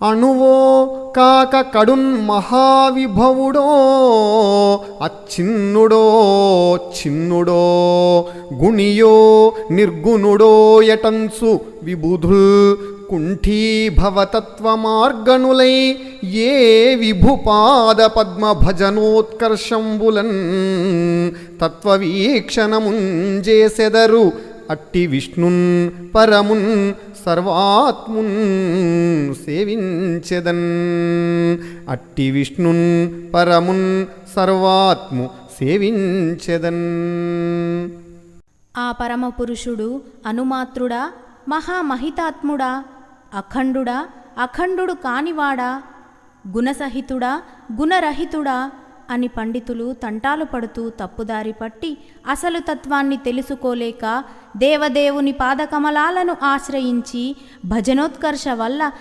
అణువో కాక కడున్ మహావిభవుడో అచ్చిన్నుడో చిన్నుడో గుణియో నిర్గుణుడో యటన్సు విబుధుల్ కుంఠీభవతత్వమార్గణులై ఏ విభుపాద పద్మ భజనోత్కర్షంబులన్ తత్వవీక్షణముంజేసెదరు అట్టి విష్ణున్ పరమున్ సర్వాత్మున్ సేవించెదన్. అట్టి విష్ణున్ పరమున్ సర్వాత్ము సేవించెదన్. ఆ పరమపురుషుడు అనుమాత్రుడా, మహామహితాత్ముడా, అఖండుడా, అఖండుడు కానివాడా, గుణసహితుడా, గుణరహితుడా అని పండితులు తంటాలు పడుతూ తప్పుదారి పట్టి అసలు తత్వాన్ని తెలుసుకోలేక దేవదేవుని పాదకమలాలను ఆశ్రయించి భజనోత్కర్ష వల్ల